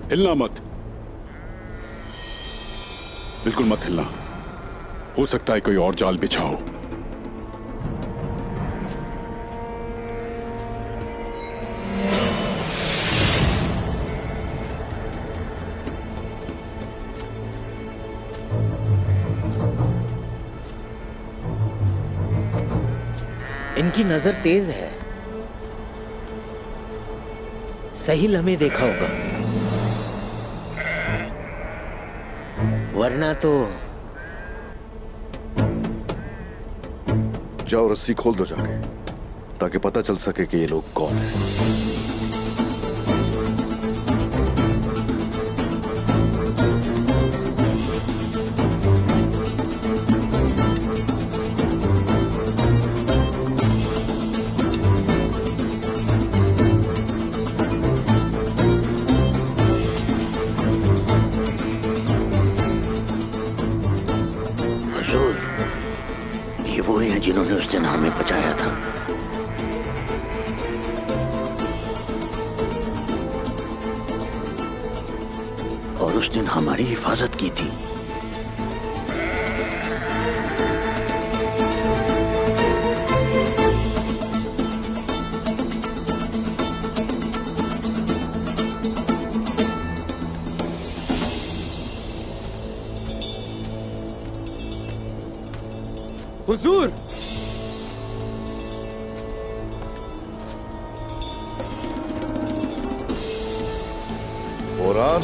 हिलना मत, बिल्कुल मत हिलना। हो सकता है कोई और जाल बिछा हो। इनकी नजर तेज है, सही लम्हे देखा होगा, वरना तो। जाओ रस्सी खोल दो जाके, ताकि पता चल सके कि ये लोग कौन हैं। ये वो हैं जिन्होंने उस दिन हमें बचाया था। और उस दिन हमारी हिफाजत की थी। हुजूर, बोरान,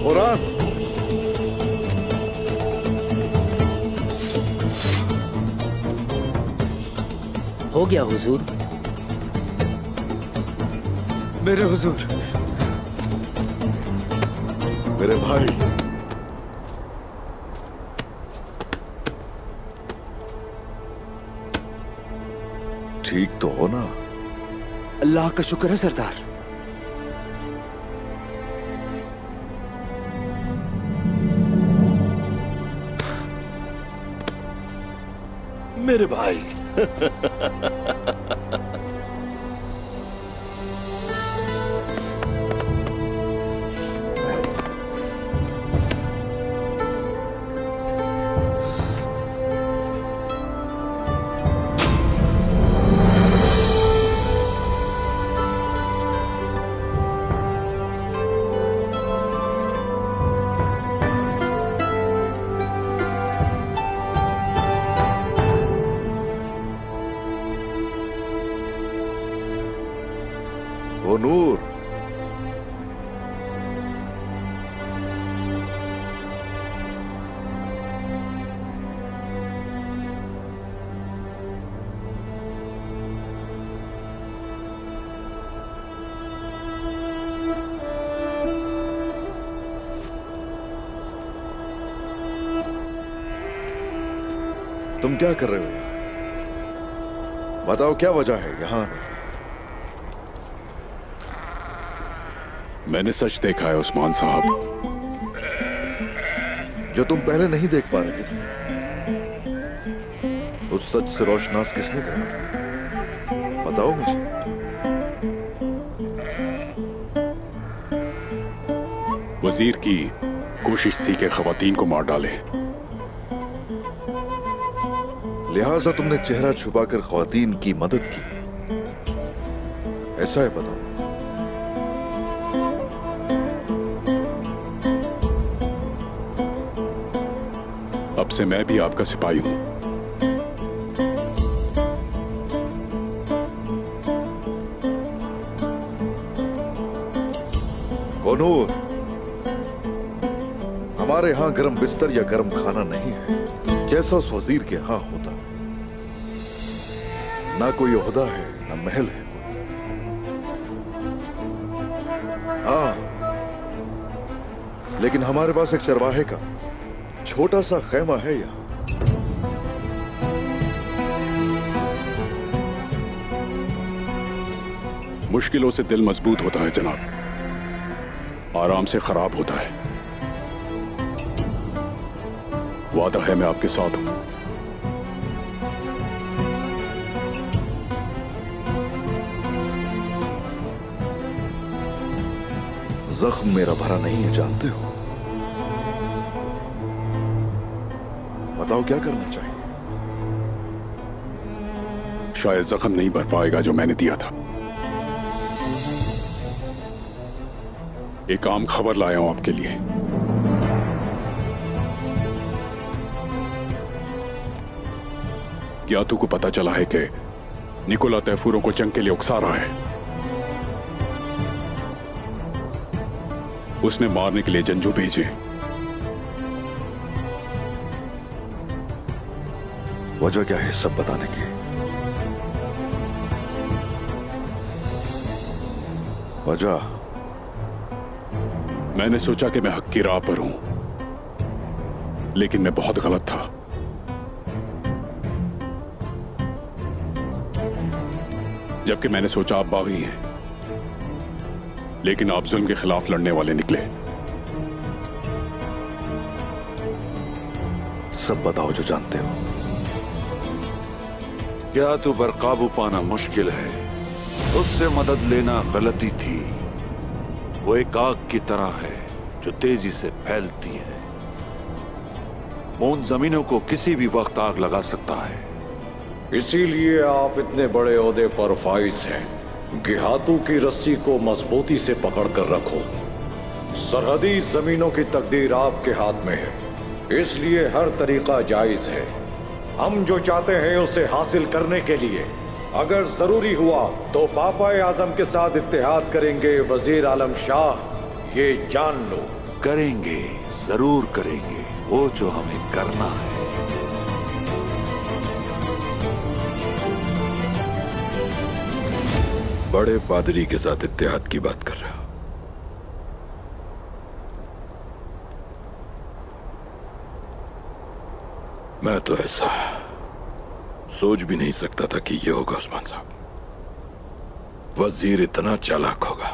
बोरान, हो गया हुजूर। मेरे हुजूर, मेरे भाई। ठीक तो हो ना? अल्लाह का शुक्र है सरदार। मेरे भाई। ओ नूर, तुम क्या कर रहे हो? बताओ क्या वजह है यहां आने की? मैंने सच देखा है उस्मान साहब, जो तुम पहले नहीं देख पा रहे थे। उस सच से रोशनास किसने करा? बताओ मुझे। वजीर की कोशिश थी कि खवातीन को मार डाले, लिहाजा तुमने चेहरा छुपाकर ख्वातीन की मदद की, ऐसा है? बताओ। अब से मैं भी आपका सिपाही हूं। नूर, हमारे यहां गर्म बिस्तर या गर्म खाना नहीं है, जैसा उस वजीर के यहां होता। ना कोई ओहदा है, ना महल है। हाँ, लेकिन हमारे पास एक चरवाहे का छोटा सा खैमा है यहां। मुश्किलों से दिल मजबूत होता है जनाब, आराम से खराब होता है। वादा है मैं आपके साथ हूं। जख्म मेरा भरा नहीं है, जानते हो। बताओ क्या करना चाहिए। शायद जख्म नहीं भर पाएगा जो मैंने दिया था। एक आम खबर लाया हूं आपके लिए। क्या तुमको पता चला है कि निकोला तैफूरों को जंग के लिए उकसा रहा है? उसने मारने के लिए जंजू भेजे। वजह क्या है सब बताने की? वजह? मैंने सोचा कि मैं हक की राह पर हूं, लेकिन मैं बहुत गलत था। जबकि मैंने सोचा आप बागी हैं, लेकिन आप जुल्म के खिलाफ लड़ने वाले निकले। सब बताओ जो जानते हो। क्या तो पर काबू पाना मुश्किल है, उससे मदद लेना गलती थी। वो एक आग की तरह है जो तेजी से फैलती है। उन जमीनों को किसी भी वक्त आग लगा सकता है। इसीलिए आप इतने बड़े ओहदे पर फाइज हैं। गिहातू की रस्सी को मजबूती से पकड़कर रखो। सरहदी जमीनों की तकदीर आपके हाथ में है, इसलिए हर तरीका जायज है। हम जो चाहते हैं उसे हासिल करने के लिए अगर जरूरी हुआ तो पापा आजम के साथ इत्तेहाद करेंगे। वजीर आलम शाह, ये जान लो। करेंगे, जरूर करेंगे वो जो हमें करना है। बड़े पादरी के साथ इत्तेहाद की बात कर रहा हूं। मैं तो ऐसा सोच भी नहीं सकता था कि ये होगा उस्मान साहब। वजीर इतना चालाक होगा,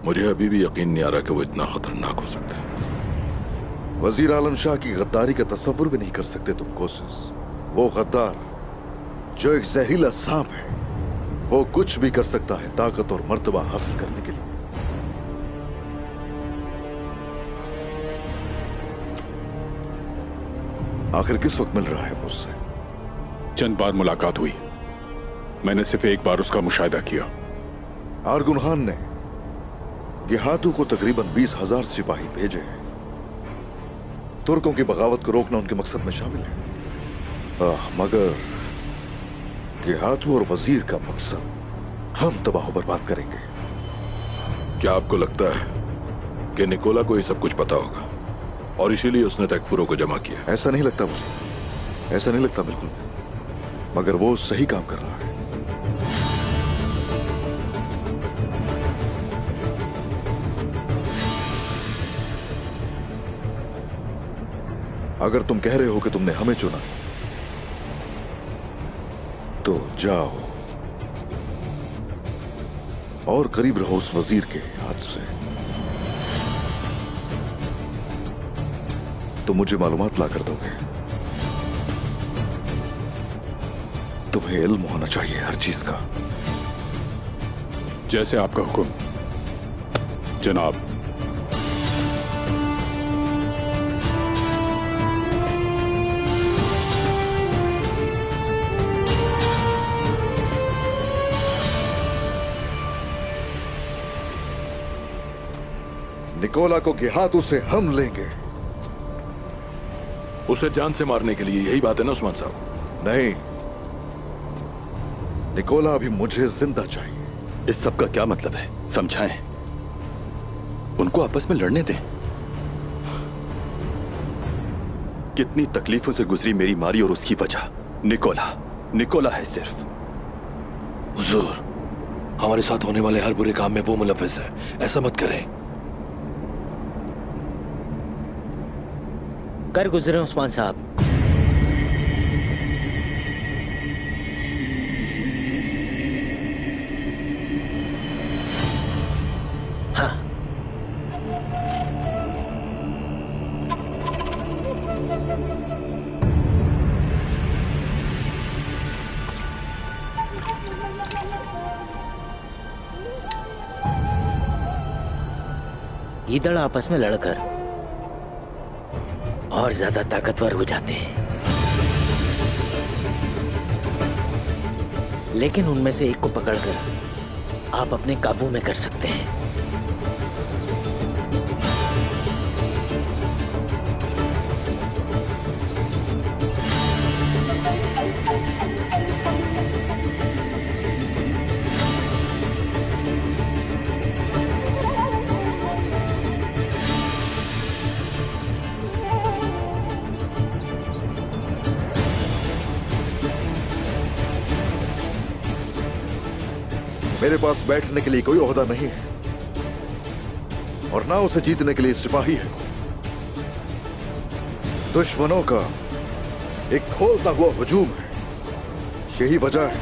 मुझे अभी भी यकीन नहीं आ रहा कि वो इतना खतरनाक हो सकता है। वजीर आलम शाह की गद्दारी का तस्वुर भी नहीं कर सकते तुम कोशिश। वो गद्दार जो एक जहरीला सांप है, वो कुछ भी कर सकता है ताकत और मर्तबा हासिल करने के लिए। आखिर किस वक्त मिल रहा है वो उससे? चंद बार मुलाकात हुई, मैंने सिर्फ एक बार उसका मुशाहिदा किया। आरगुन खान ने गिहातू को तकरीबन 20,000 सिपाही भेजे हैं। तुर्कों की बगावत को रोकना उनके मकसद में शामिल है। मगर गिहातू और वजीर का मकसद हम तबाह बर्बाद करेंगे। क्या आपको लगता है कि निकोला को ये सब कुछ पता होगा और इसीलिए उसने तकफुरों को जमा किया? ऐसा नहीं लगता मुझे, ऐसा नहीं लगता बिल्कुल, मगर वो सही काम कर रहा है। अगर तुम कह रहे हो कि तुमने हमें चुना तो जाओ और करीब रहो उस वजीर के हाथ से। तो मुझे मालूमात ला कर दोगे। तुम्हें इल्म होना चाहिए हर चीज का। जैसे आपका हुक्म जनाब। निकोला को गिहातू से हम लेंगे। उसे जान से मारने के लिए यही बात है ना उस्मान साहब? नहीं, निकोला अभी मुझे जिंदा चाहिए। इस सब का क्या मतलब है? समझाएं, उनको आपस में लड़ने दें। कितनी तकलीफों से गुजरी मेरी मारी और उसकी वजह निकोला है सिर्फ। हुजूर, हमारे साथ होने वाले हर बुरे काम में वो मुलव्विस है, ऐसा मत करें। कर गुजरे उस्मान साहब। हाँ, गीदड़ आपस में लड़कर और ज्यादा ताकतवर हो जाते हैं, लेकिन उनमें से एक को पकड़कर आप अपने काबू में कर सकते हैं। मेरे पास बैठने के लिए कोई ओहदा नहीं है और ना उसे जीतने के लिए सिपाही है। दुश्मनों का एक खोलता हुआ हुजूम है। यही वजह है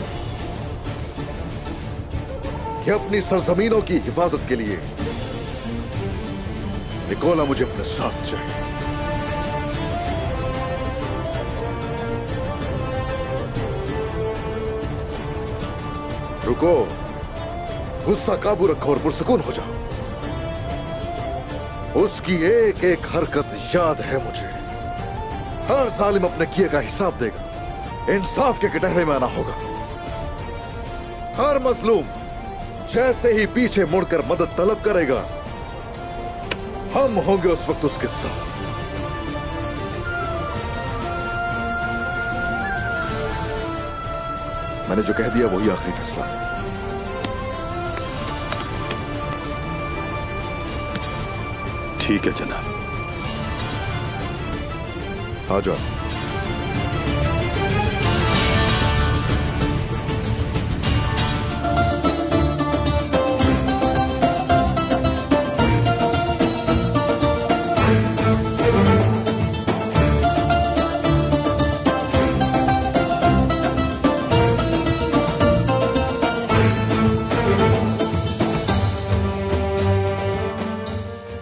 कि अपनी सरजमीनों की हिफाजत के लिए निकोला मुझे अपने साथ चाहिए। रुको, गुस्सा काबू रखो और पुरसुकून हो जाओ। उसकी एक एक हरकत याद है मुझे। हर जालिम अपने किए का हिसाब देगा। इंसाफ के कटहरे में आना होगा। हर मजलूम जैसे ही पीछे मुड़कर मदद तलब करेगा, हम होंगे उस वक्त उसके साथ। मैंने जो कह दिया वही आखिरी फैसला है। ठीक है जनाब। आ जाओ।